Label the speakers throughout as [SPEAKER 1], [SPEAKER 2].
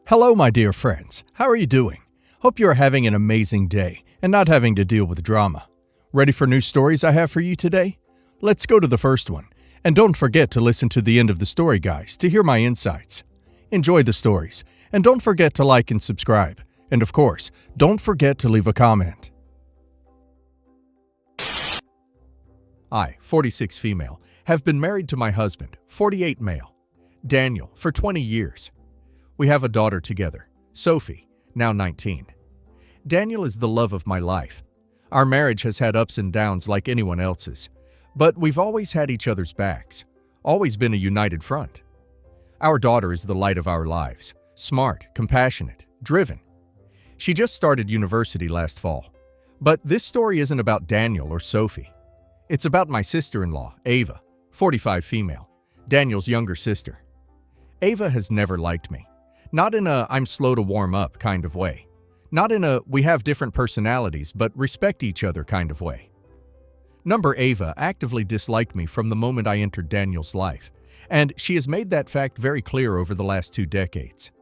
[SPEAKER 1] Hello, my dear friends. How are you doing? Hope you are having an amazing day and not having to deal with drama. Ready for new stories I have for you today? Let's go to the first one. And don't forget to listen to the end of the story, guys, to hear my insights. Enjoy the stories, and don't forget to like and subscribe. And of course, don't forget to leave a comment. I, 46 female, have been married to my husband, 48 male, Daniel, for 20 years. We have a daughter together, Sophie, now 19. Daniel is the love of my life. Our marriage has had ups and downs like anyone else's, but we've always had each other's backs, always been a united front. Our daughter is the light of our lives, smart, compassionate, driven. She just started university last fall. But this story isn't about Daniel or Sophie. It's about my sister-in-law, Ava, 45 female, Daniel's younger sister. Ava has never liked me. Not in a I'm slow to warm up kind of way. Not in a we have different personalities but respect each other kind of way. Number Ava actively disliked me from the moment I entered Daniel's life, and she has made that fact very clear over the last 2 decades.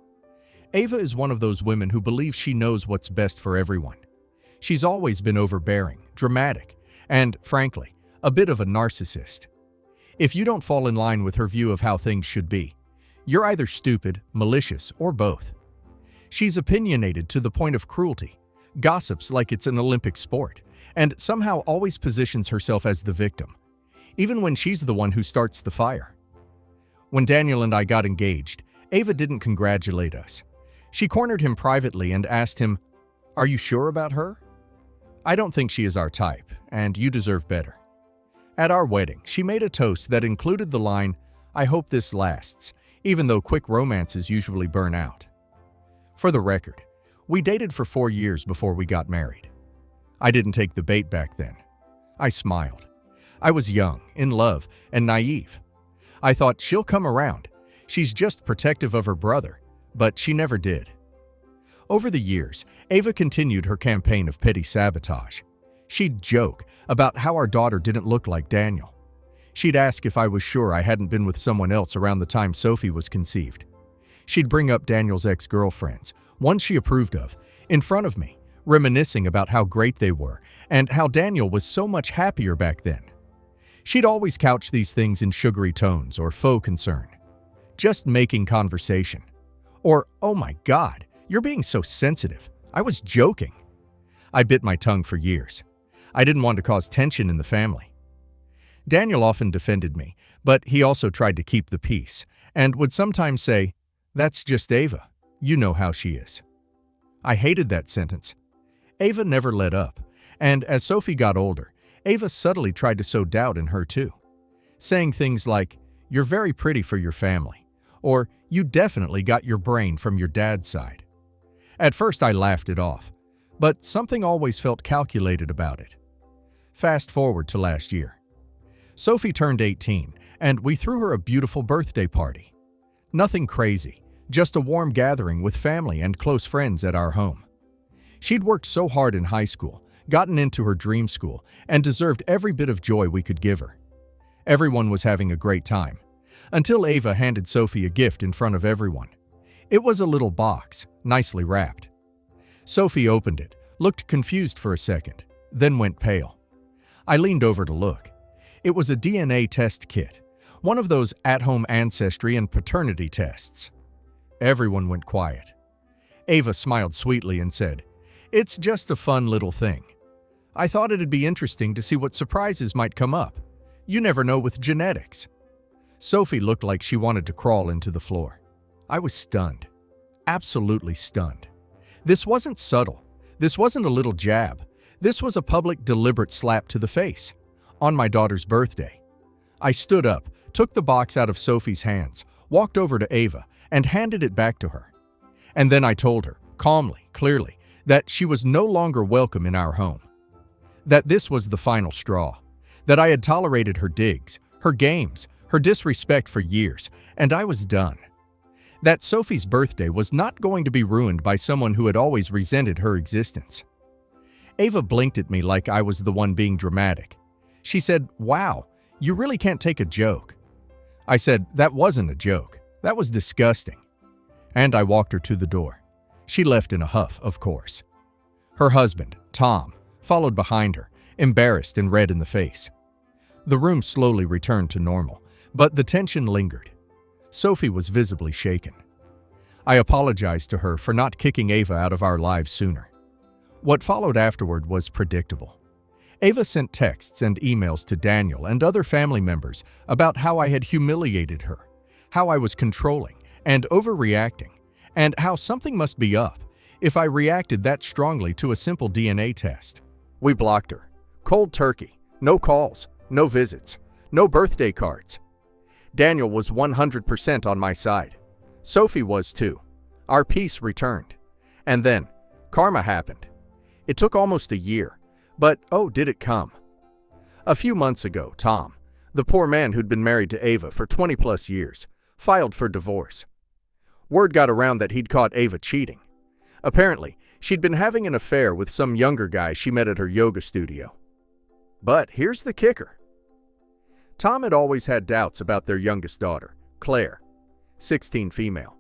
[SPEAKER 1] Ava is one of those women who believes she knows what's best for everyone. She's always been overbearing, dramatic, and, frankly, a bit of a narcissist. If you don't fall in line with her view of how things should be, you're either stupid, malicious, or both. She's opinionated to the point of cruelty, gossips like it's an Olympic sport, and somehow always positions herself as the victim, even when she's the one who starts the fire. When Daniel and I got engaged, Ava didn't congratulate us. She cornered him privately and asked him, "Are you sure about her? I don't think she is our type, and you deserve better." At our wedding, she made a toast that included the line, "I hope this lasts," even though quick romances usually burn out. For the record, we dated for 4 years before we got married. I didn't take the bait back then. I smiled. I was young, in love, and naive. I thought she'll come around. She's just protective of her brother, but she never did. Over the years, Ava continued her campaign of petty sabotage. She'd joke about how our daughter didn't look like Daniel. She'd ask if I was sure I hadn't been with someone else around the time Sophie was conceived. She'd bring up Daniel's ex-girlfriends, ones she approved of, in front of me, reminiscing about how great they were and how Daniel was so much happier back then. She'd always couch these things in sugary tones or faux concern. Just making conversation. Or, "Oh my God, you're being so sensitive. I was joking." I bit my tongue for years. I didn't want to cause tension in the family. Daniel often defended me, but he also tried to keep the peace and would sometimes say, "That's just Ava. You know how she is." I hated that sentence. Ava never let up, and as Sophie got older, Ava subtly tried to sow doubt in her too, saying things like, "You're very pretty for your family," or "You definitely got your brain from your dad's side." At first I laughed it off, but something always felt calculated about it. Fast forward to last year. Sophie turned 18, and we threw her a beautiful birthday party. Nothing crazy, just a warm gathering with family and close friends at our home. She'd worked so hard in high school, gotten into her dream school, and deserved every bit of joy we could give her. Everyone was having a great time, until Ava handed Sophie a gift in front of everyone. It was a little box, nicely wrapped. Sophie opened it, looked confused for a second, then went pale. I leaned over to look. It was a DNA test kit, one of those at-home ancestry and paternity tests. Everyone went quiet. Ava smiled sweetly and said, "It's just a fun little thing. I thought it'd be interesting to see what surprises might come up. You never know with genetics." Sophie looked like she wanted to crawl into the floor. I was stunned. Absolutely stunned. This wasn't subtle. This wasn't a little jab. This was a public, deliberate slap to the face. On my daughter's birthday. I stood up, took the box out of Sophie's hands, walked over to Ava, and handed it back to her. And then I told her, calmly, clearly, that she was no longer welcome in our home. That this was the final straw. That I had tolerated her digs, her games, her disrespect for years, and I was done. That Sophie's birthday was not going to be ruined by someone who had always resented her existence. Ava blinked at me like I was the one being dramatic. She said, "Wow, you really can't take a joke." I said, "That wasn't a joke. That was disgusting." and I walked her to the door. She left in a huff, of course. Her husband, Tom, followed behind her, embarrassed and red in the face. The room slowly returned to normal, but the tension lingered. Sophie was visibly shaken. I apologized to her for not kicking Ava out of our lives sooner. What followed afterward was predictable. Ava sent texts and emails to Daniel and other family members about how I had humiliated her, how I was controlling and overreacting, and how something must be up if I reacted that strongly to a simple DNA test. We blocked her. Cold turkey. No calls, no visits, no birthday cards. Daniel was 100% on my side. Sophie was too. Our peace returned. And then, karma happened. It took almost a year, but oh, did it come. A few months ago, Tom, the poor man who'd been married to Ava for 20+ years, filed for divorce. Word got around that he'd caught Ava cheating. Apparently, she'd been having an affair with some younger guy she met at her yoga studio. But here's the kicker. Tom had always had doubts about their youngest daughter, Claire, 16 female.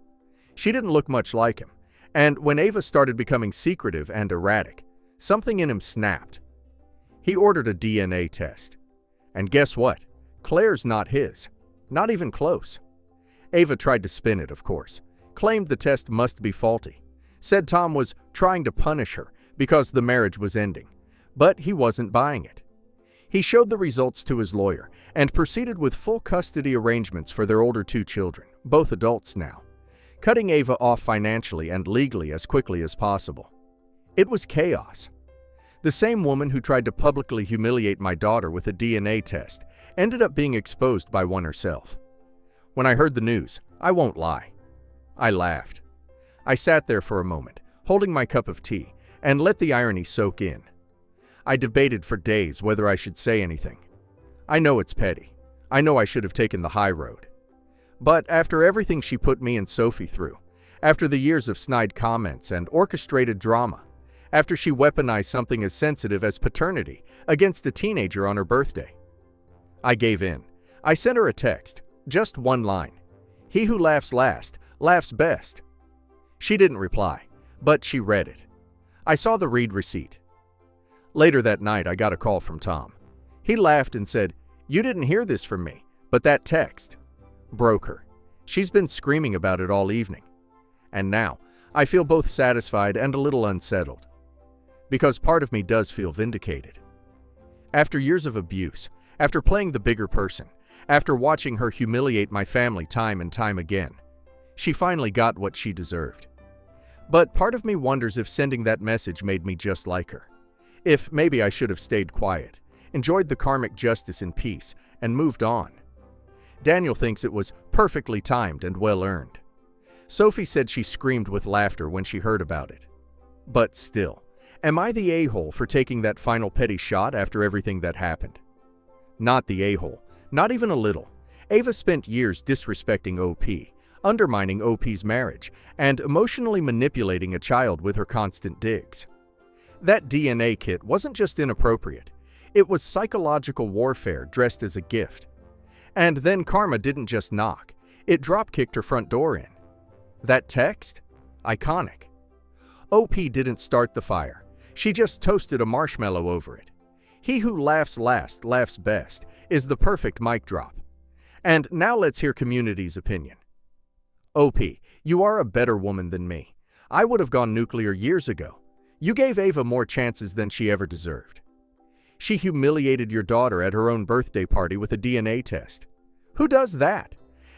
[SPEAKER 1] She didn't look much like him, and when Ava started becoming secretive and erratic, something in him snapped. He ordered a DNA test. And guess what? Claire's not his. Not even close. Ava tried to spin it, of course, claimed the test must be faulty, said Tom was trying to punish her because the marriage was ending, but he wasn't buying it. He showed the results to his lawyer and proceeded with full custody arrangements for their older 2 children, both adults now, cutting Ava off financially and legally as quickly as possible. It was chaos. The same woman who tried to publicly humiliate my daughter with a DNA test ended up being exposed by one herself. When I heard the news, I won't lie, I laughed. I sat there for a moment, holding my cup of tea, and let the irony soak in. I debated for days whether I should say anything. I know it's petty. I know I should have taken the high road. But after everything she put me and Sophie through, after the years of snide comments and orchestrated drama, after she weaponized something as sensitive as paternity against a teenager on her birthday, I gave in. I sent her a text, just one line. He who laughs last, laughs best. She didn't reply, but she read it. I saw the read receipt. Later that night, I got a call from Tom. He laughed and said, "You didn't hear this from me, but that text broke her. She's been screaming about it all evening." And now, I feel both satisfied and a little unsettled. Because part of me does feel vindicated. After years of abuse, after playing the bigger person, after watching her humiliate my family time and time again, she finally got what she deserved. But part of me wonders if sending that message made me just like her. If maybe I should have stayed quiet, enjoyed the karmic justice in peace, and moved on. Daniel thinks it was perfectly timed and well-earned. Sophie said she screamed with laughter when she heard about it. But still, am I the a-hole for taking that final petty shot after everything that happened? Not the a-hole, not even a little. Ava spent years disrespecting OP, undermining OP's marriage, and emotionally manipulating a child with her constant digs. That DNA kit wasn't just inappropriate, it was psychological warfare dressed as a gift. And then karma didn't just knock, it drop-kicked her front door in. That text? Iconic. OP didn't start the fire, she just toasted a marshmallow over it. He who laughs last, laughs best, is the perfect mic drop. And now let's hear community's opinion. OP, you are a better woman than me. I would have gone nuclear years ago. You gave Ava more chances than she ever deserved. She humiliated your daughter at her own birthday party with a DNA test. Who does that?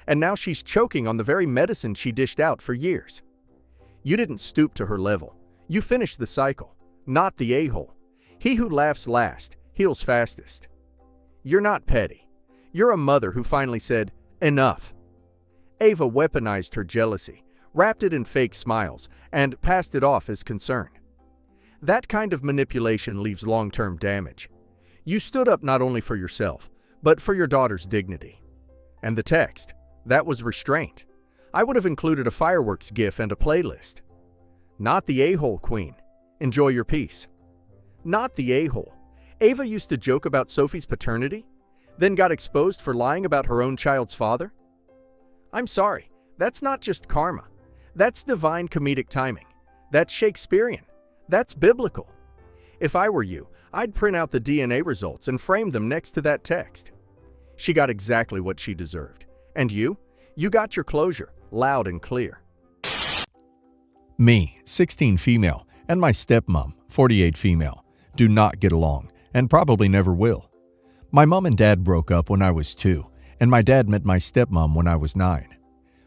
[SPEAKER 1] And now she's choking on the very medicine she dished out for years. You didn't stoop to her level. You finished the cycle, not the a-hole. He who laughs last, heals fastest. You're not petty. You're a mother who finally said, enough. Ava weaponized her jealousy, wrapped it in fake smiles, and passed it off as concern. That kind of manipulation leaves long-term damage. You stood up not only for yourself, but for your daughter's dignity. And the text, that was restraint. I would have included a fireworks gif and a playlist. Not the a-hole, queen. Enjoy your peace. Not the a-hole. Ava used to joke about Sophie's paternity, then got exposed for lying about her own child's father? I'm sorry, that's not just karma. That's divine comedic timing. That's Shakespearean. That's biblical. If I were you, I'd print out the DNA results and frame them next to that text. She got exactly what she deserved. And you? You got your closure, loud and clear. Me, 16 female, and my stepmom, 48 female, do not get along, and probably never will. My mom and dad broke up when I was 2, and my dad met my stepmom when I was 9.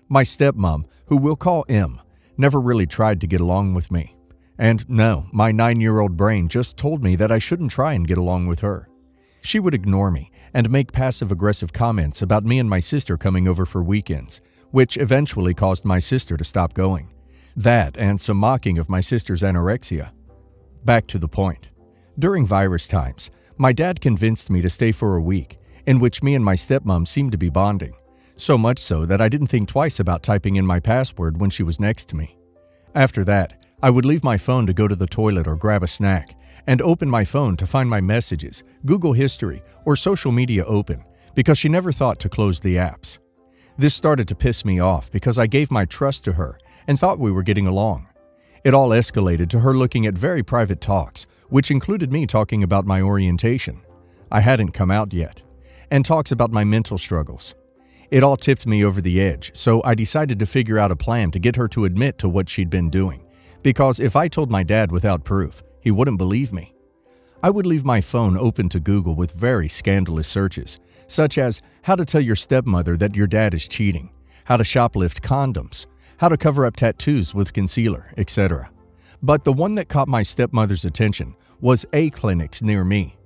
[SPEAKER 1] My stepmom, who we'll call M, never really tried to get along with me. And no, my 9-year-old brain just told me that I shouldn't try and get along with her. She would ignore me and make passive-aggressive comments about me and my sister coming over for weekends, which eventually caused my sister to stop going. That and some mocking of my sister's anorexia. Back to the point. During virus times, my dad convinced me to stay for a week, in which me and my stepmom seemed to be bonding. So much so that I didn't think twice about typing in my password when she was next to me. After that, I would leave my phone to go to the toilet or grab a snack, and open my phone to find my messages, Google history, or social media open, because she never thought to close the apps. This started to piss me off because I gave my trust to her and thought we were getting along. It all escalated to her looking at very private talks, which included me talking about my orientation. I hadn't come out yet, and talks about my mental struggles. It all tipped me over the edge, so I decided to figure out a plan to get her to admit to what she'd been doing, because if I told my dad without proof, he wouldn't believe me. I would leave my phone open to Google with very scandalous searches, such as how to tell your stepmother that your dad is cheating, how to shoplift condoms, how to cover up tattoos with concealer, etc. But the one that caught my stepmother's attention was A clinics near me.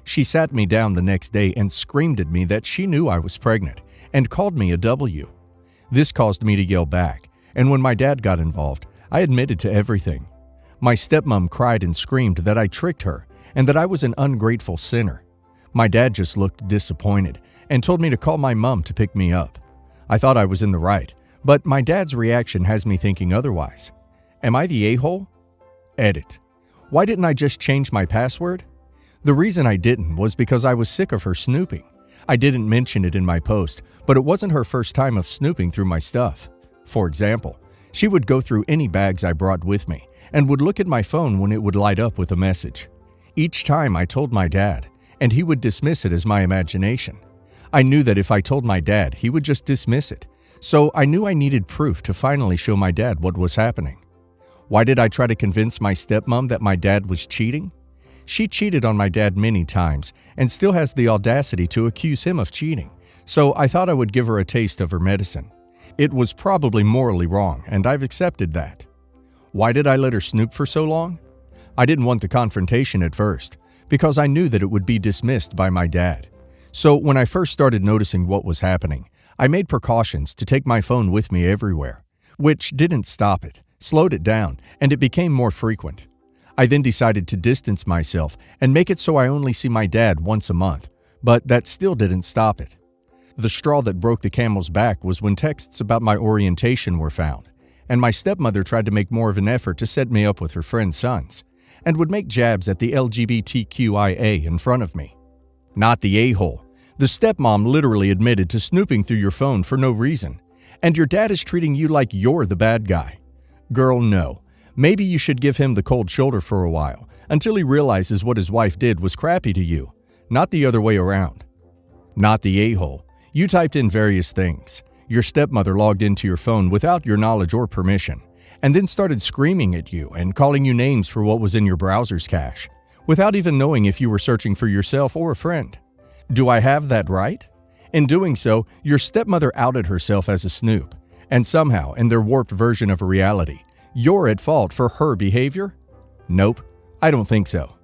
[SPEAKER 1] She sat me down the next day and screamed at me that she knew I was pregnant and called me a W. This caused me to yell back, and when my dad got involved, I admitted to everything. My stepmom cried and screamed that I tricked her and that I was an ungrateful sinner. My dad just looked disappointed and told me to call my mom to pick me up. I thought I was in the right, but my dad's reaction has me thinking otherwise. Am I the a-hole? Edit. Why didn't I just change my password? The reason I didn't was because I was sick of her snooping. I didn't mention it in my post, but it wasn't her first time of snooping through my stuff. For example, she would go through any bags I brought with me and would look at my phone when it would light up with a message. Each time I told my dad, and he would dismiss it as my imagination. I knew that if I told my dad, he would just dismiss it, so I knew I needed proof to finally show my dad what was happening. Why did I try to convince my stepmom that my dad was cheating? She cheated on my dad many times and still has the audacity to accuse him of cheating, so I thought I would give her a taste of her medicine. It was probably morally wrong, and I've accepted that. Why did I let her snoop for so long? I didn't want the confrontation at first, because I knew that it would be dismissed by my dad. So when I first started noticing what was happening, I made precautions to take my phone with me everywhere, which didn't stop it, slowed it down, and it became more frequent. I then decided to distance myself and make it so I only see my dad once a month, but that still didn't stop it. The straw that broke the camel's back was when texts about my orientation were found, and my stepmother tried to make more of an effort to set me up with her friend's sons, and would make jabs at the LGBTQIA in front of me. Not the a-hole. The stepmom literally admitted to snooping through your phone for no reason, and your dad is treating you like you're the bad guy. Girl, no. Maybe you should give him the cold shoulder for a while, until he realizes what his wife did was crappy to you, not the other way around. Not the a-hole. You typed in various things. Your stepmother logged into your phone without your knowledge or permission, and then started screaming at you and calling you names for what was in your browser's cache, without even knowing if you were searching for yourself or a friend. Do I have that right? In doing so, your stepmother outed herself as a snoop, and somehow, in their warped version of a reality, you're at fault for her behavior? Nope, I don't think so.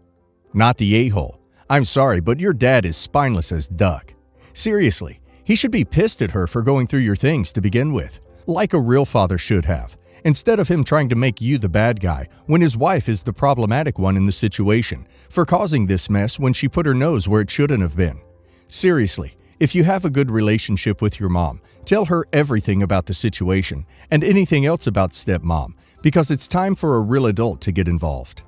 [SPEAKER 1] Not the a-hole. I'm sorry, but your dad is spineless as duck. Seriously, he should be pissed at her for going through your things to begin with, like a real father should have, instead of him trying to make you the bad guy when his wife is the problematic one in the situation for causing this mess when she put her nose where it shouldn't have been. Seriously, if you have a good relationship with your mom, tell her everything about the situation and anything else about stepmom, because it's time for a real adult to get involved.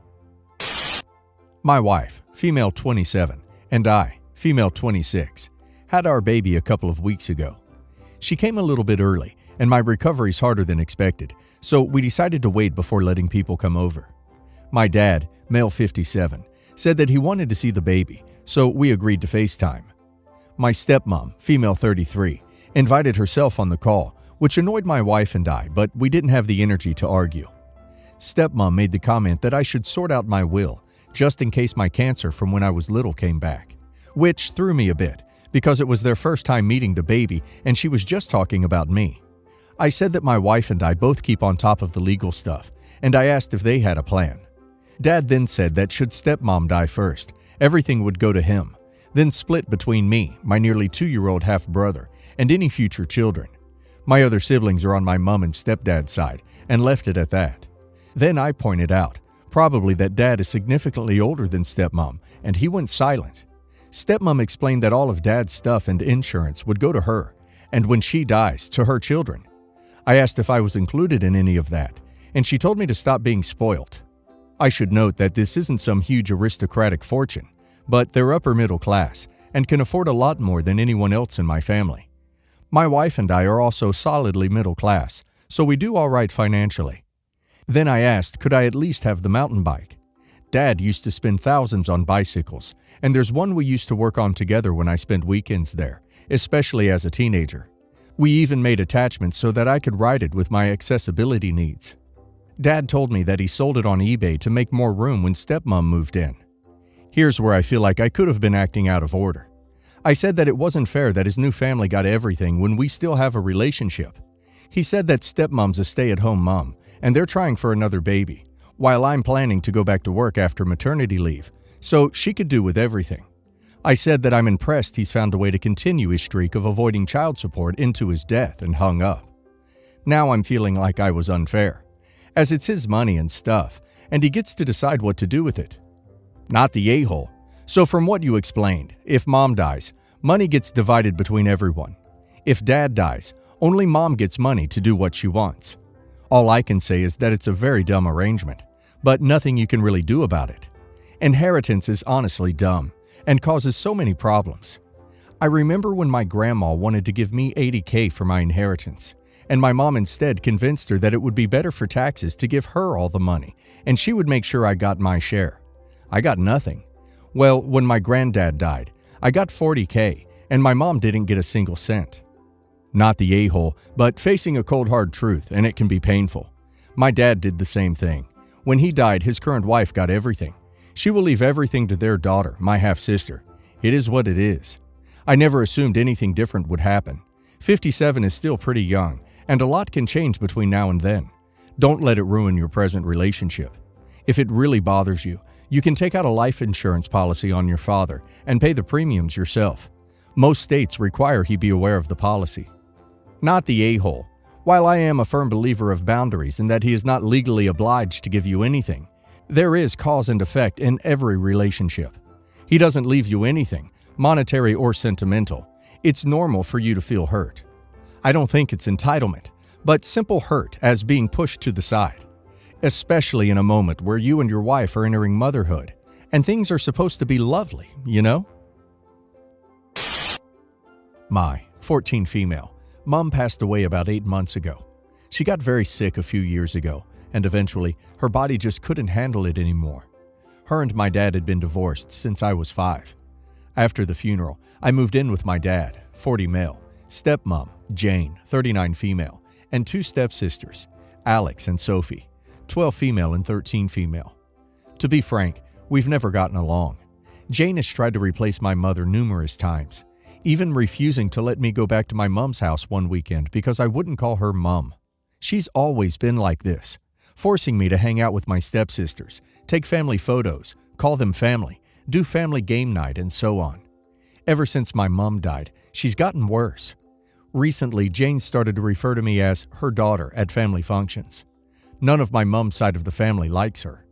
[SPEAKER 1] My wife, female 27, and I, female 26, had our baby a couple of weeks ago. She came a little bit early, and my recovery's harder than expected, so we decided to wait before letting people come over. My dad, male 57, said that he wanted to see the baby, so we agreed to FaceTime. My stepmom, female 33, invited herself on the call, which annoyed my wife and I, but we didn't have the energy to argue. Stepmom made the comment that I should sort out my will, just in case my cancer from when I was little came back, which threw me a bit, because it was their first time meeting the baby and she was just talking about me. I said that my wife and I both keep on top of the legal stuff, and I asked if they had a plan. Dad then said that should stepmom die first, everything would go to him, then split between me, my nearly 2-year-old half-brother, and any future children. My other siblings are on my mom and stepdad's side, and left it at that. Then I pointed out, probably that Dad is significantly older than stepmom, and he went silent. Stepmom explained that all of Dad's stuff and insurance would go to her, and when she dies, to her children. I asked if I was included in any of that, and she told me to stop being spoiled. I should note that this isn't some huge aristocratic fortune, but they're upper middle class and can afford a lot more than anyone else in my family. My wife and I are also solidly middle class, so we do all right financially. Then I asked, could I at least have the mountain bike? Dad used to spend thousands on bicycles, and there's one we used to work on together when I spent weekends there, especially as a teenager. We even made attachments so that I could ride it with my accessibility needs. Dad told me that he sold it on eBay to make more room when stepmom moved in. Here's where I feel like I could have been acting out of order. I said that it wasn't fair that his new family got everything when we still have a relationship. He said that stepmom's a stay-at-home mom, and they're trying for another baby, while I'm planning to go back to work after maternity leave, so she could do with everything. I said that I'm impressed he's found a way to continue his streak of avoiding child support into his death and hung up. Now I'm feeling like I was unfair, as it's his money and stuff, and he gets to decide what to do with it. Not the a-hole. So from what you explained, if mom dies, money gets divided between everyone. If dad dies, only mom gets money to do what she wants. All I can say is that it's a very dumb arrangement, but nothing you can really do about it. Inheritance is honestly dumb and causes so many problems. I remember when my grandma wanted to give me $80K for my inheritance, and my mom instead convinced her that it would be better for taxes to give her all the money, and she would make sure I got my share. I got nothing. Well, when my granddad died, I got $40K, and my mom didn't get a single cent. Not the a-hole, but facing a cold hard truth, and it can be painful. My dad did the same thing. When he died, his current wife got everything. She will leave everything to their daughter, my half-sister. It is what it is. I never assumed anything different would happen. 57 is still pretty young, and a lot can change between now and then. Don't let it ruin your present relationship. If it really bothers you, you can take out a life insurance policy on your father and pay the premiums yourself. Most states require he be aware of the policy. Not the a-hole. While I am a firm believer of boundaries and that he is not legally obliged to give you anything, there is cause and effect in every relationship. He doesn't leave you anything, monetary or sentimental. It's normal for you to feel hurt. I don't think it's entitlement, but simple hurt as being pushed to the side, especially in a moment where you and your wife are entering motherhood, and things are supposed to be lovely, you know? My 14 female. Mom passed away about 8 months ago. She got very sick a few years ago, and eventually her body just couldn't handle it anymore. Her and my dad had been divorced since I was 5. After the funeral, I moved in with my dad, 40 male, stepmom, Jane, 39 female, and 2 stepsisters, Alex and Sophie, 12 female and 13 female. To be frank, we've never gotten along. Jane has tried to replace my mother numerous times, even refusing to let me go back to my mom's house one weekend because I wouldn't call her mom. She's always been like this, forcing me to hang out with my stepsisters, take family photos, call them family, do family game night, and so on. Ever since my mom died, she's gotten worse. Recently, Jane started to refer to me as her daughter at family functions. None of my mom's side of the family likes her.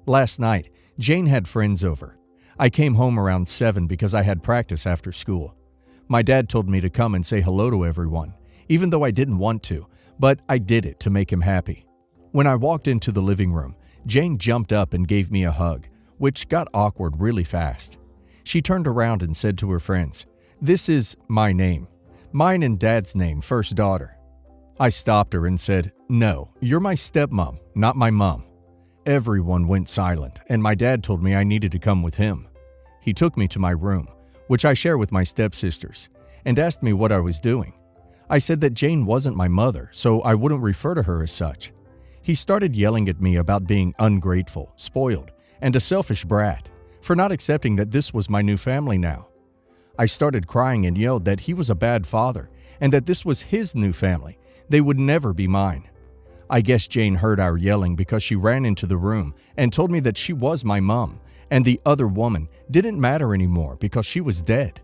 [SPEAKER 1] Last night, Jane had friends over. I came home around 7 because I had practice after school. My dad told me to come and say hello to everyone, even though I didn't want to, but I did it to make him happy. When I walked into the living room, Jane jumped up and gave me a hug, which got awkward really fast. She turned around and said to her friends, "This is my name. Mine and Dad's name, first daughter." I stopped her and said, No, you're my stepmom, not my mom. Everyone went silent, and my dad told me I needed to come with him. He took me to my room, which I share with my stepsisters, and asked me what I was doing. I said that Jane wasn't my mother, so I wouldn't refer to her as such. He started yelling at me about being ungrateful, spoiled, and a selfish brat, for not accepting that this was my new family now. I started crying and yelled that he was a bad father, and that this was his new family. They would never be mine. I guess Jane heard our yelling because she ran into the room and told me that she was my mom, and the other woman didn't matter anymore because she was dead.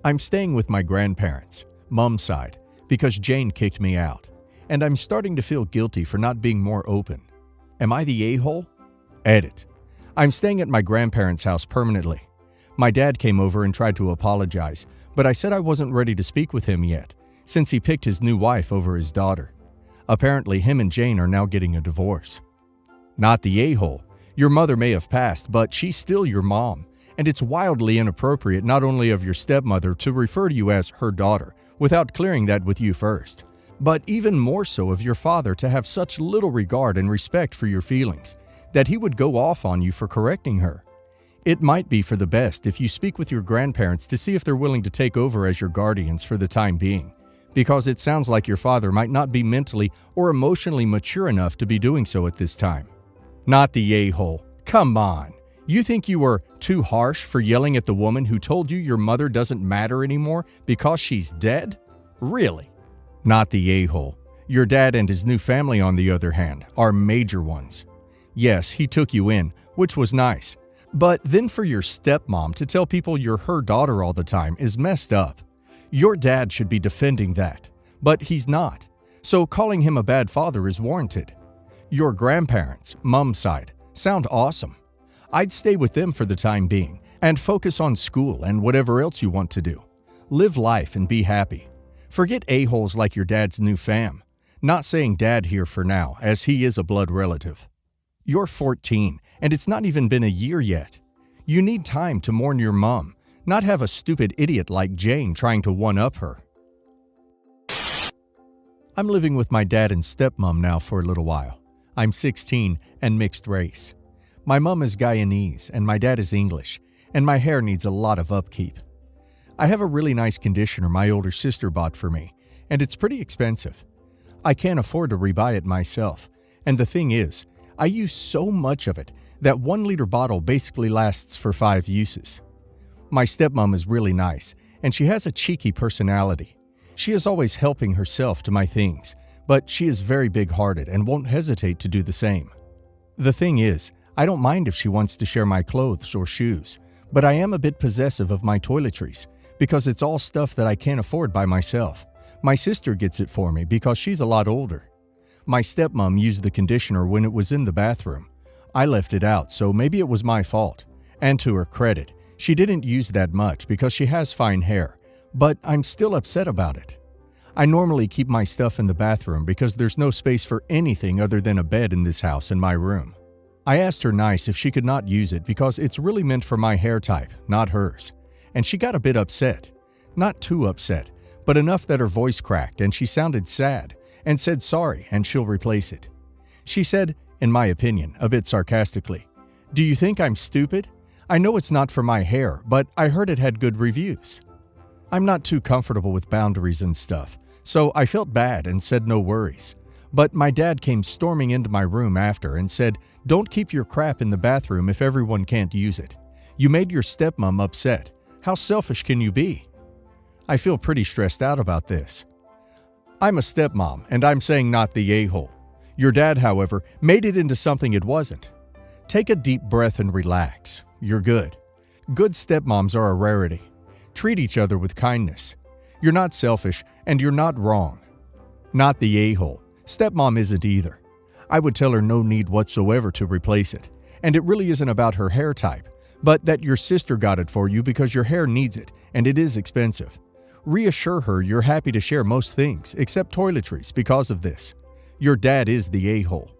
[SPEAKER 1] I'm staying with my grandparents, mom's side, because Jane kicked me out, and I'm starting to feel guilty for not being more open. Am I the a-hole? Edit. I'm staying at my grandparents' house permanently. My dad came over and tried to apologize, but I said I wasn't ready to speak with him yet, since he picked his new wife over his daughter. Apparently, him and Jane are now getting a divorce. Not the a-hole. Your mother may have passed, but she's still your mom, and it's wildly inappropriate not only of your stepmother to refer to you as her daughter without clearing that with you first, but even more so of your father to have such little regard and respect for your feelings that he would go off on you for correcting her. It might be for the best if you speak with your grandparents to see if they're willing to take over as your guardians for the time being, because it sounds like your father might not be mentally or emotionally mature enough to be doing so at this time. Not the a-hole. Come on. You think you were too harsh for yelling at the woman who told you your mother doesn't matter anymore because she's dead? Really? Not the a-hole. Your dad and his new family, on the other hand, are major ones. Yes, he took you in, which was nice. But then for your stepmom to tell people you're her daughter all the time is messed up. Your dad should be defending that, but he's not. So calling him a bad father is warranted. Your grandparents, mom's side, sound awesome. I'd stay with them for the time being and focus on school and whatever else you want to do. Live life and be happy. Forget a-holes like your dad's new fam. Not saying dad here for now, as he is a blood relative. You're 14, and it's not even been a year yet. You need time to mourn your mom, not have a stupid idiot like Jane trying to one-up her. I'm living with my dad and stepmom now for a little while. I'm 16 and mixed race. My mom is Guyanese and my dad is English, and my hair needs a lot of upkeep. I have a really nice conditioner my older sister bought for me, and it's pretty expensive. I can't afford to rebuy it myself, and the thing is, I use so much of it that 1 liter bottle basically lasts for 5 uses. My stepmom is really nice, and she has a cheeky personality. She is always helping herself to my things, but she is very big-hearted and won't hesitate to do the same. The thing is, I don't mind if she wants to share my clothes or shoes, but I am a bit possessive of my toiletries because it's all stuff that I can't afford by myself. My sister gets it for me because she's a lot older. My stepmom used the conditioner when it was in the bathroom. I left it out, so maybe it was my fault. And to her credit, she didn't use that much because she has fine hair, but I'm still upset about it. I normally keep my stuff in the bathroom because there's no space for anything other than a bed in this house in my room. I asked her nice if she could not use it because it's really meant for my hair type, not hers. And she got a bit upset. Not too upset, but enough that her voice cracked and she sounded sad and said sorry and she'll replace it. She said, in my opinion, a bit sarcastically, "Do you think I'm stupid? I know it's not for my hair, but I heard it had good reviews." I'm not too comfortable with boundaries and stuff, so I felt bad and said no worries. But my dad came storming into my room after and said, "Don't keep your crap in the bathroom if everyone can't use it. You made your stepmom upset. How selfish can you be?" I feel pretty stressed out about this. I'm a stepmom, and I'm saying not the a-hole. Your dad, however, made it into something it wasn't. Take a deep breath and relax. You're good. Good stepmoms are a rarity. Treat each other with kindness. You're not selfish, and you're not wrong. Not the a-hole. Stepmom isn't either. I would tell her no need whatsoever to replace it, and it really isn't about her hair type, but that your sister got it for you because your hair needs it, and it is expensive. Reassure her you're happy to share most things, except toiletries, because of this. Your dad is the a-hole.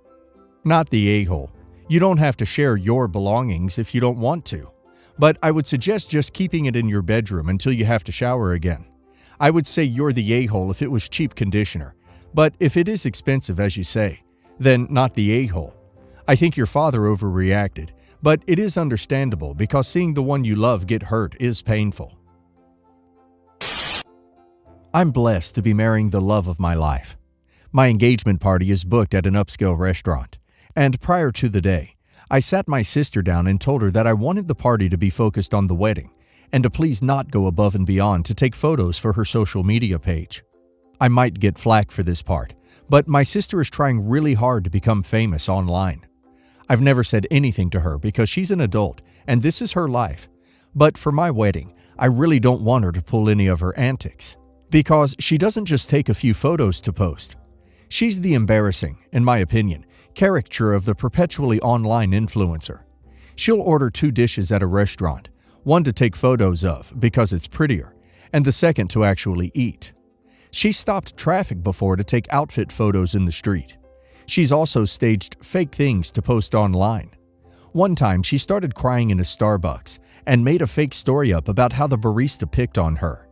[SPEAKER 1] Not the a-hole. You don't have to share your belongings if you don't want to, but I would suggest just keeping it in your bedroom until you have to shower again. I would say you're the a-hole if it was cheap conditioner, But if it is expensive, as you say, then not the a-hole. I think your father overreacted, but it is understandable because seeing the one you love get hurt is painful. I'm blessed to be marrying the love of my life. My engagement party is booked at an upscale restaurant, and prior to the day, I sat my sister down and told her that I wanted the party to be focused on the wedding and to please not go above and beyond to take photos for her social media page. I might get flack for this part, but my sister is trying really hard to become famous online. I've never said anything to her because she's an adult and this is her life. But for my wedding, I really don't want her to pull any of her antics, because she doesn't just take a few photos to post. She's the embarrassing, in my opinion, caricature of the perpetually online influencer. She'll order 2 dishes at a restaurant, one to take photos of because it's prettier, and the second to actually eat. She stopped traffic before to take outfit photos in the street. She's also staged fake things to post online. One time, she started crying in a Starbucks and made a fake story up about how the barista picked on her.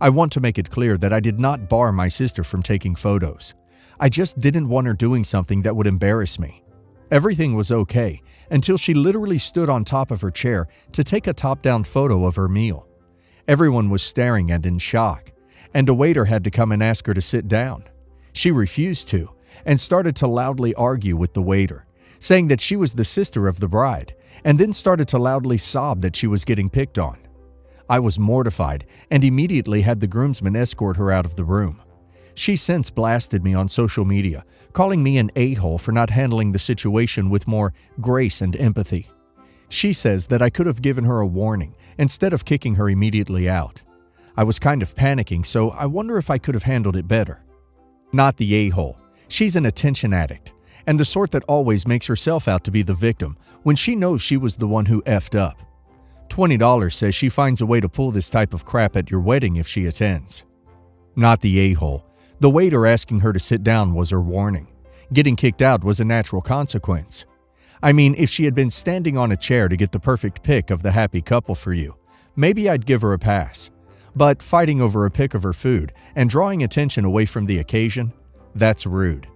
[SPEAKER 1] I want to make it clear that I did not bar my sister from taking photos. I just didn't want her doing something that would embarrass me. Everything was okay until she literally stood on top of her chair to take a top-down photo of her meal. Everyone was staring and in shock, and a waiter had to come and ask her to sit down. She refused to and started to loudly argue with the waiter, saying that she was the sister of the bride, and then started to loudly sob that she was getting picked on. I was mortified and immediately had the groomsmen escort her out of the room. She since blasted me on social media, calling me an a-hole for not handling the situation with more grace and empathy. She says that I could have given her a warning instead of kicking her immediately out. I was kind of panicking, so I wonder if I could have handled it better. Not the a-hole. She's an attention addict, and the sort that always makes herself out to be the victim when she knows she was the one who effed up. $20 says she finds a way to pull this type of crap at your wedding if she attends. Not the a-hole. The waiter asking her to sit down was her warning. Getting kicked out was a natural consequence. I mean, if she had been standing on a chair to get the perfect pic of the happy couple for you, maybe I'd give her a pass. But fighting over a pic of her food and drawing attention away from the occasion, that's rude.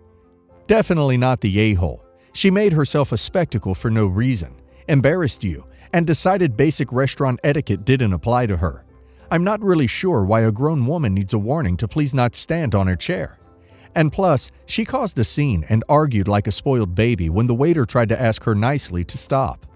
[SPEAKER 1] Definitely not the a-hole. She made herself a spectacle for no reason, embarrassed you, and decided basic restaurant etiquette didn't apply to her. I'm not really sure why a grown woman needs a warning to please not stand on her chair. And plus, she caused a scene and argued like a spoiled baby when the waiter tried to ask her nicely to stop.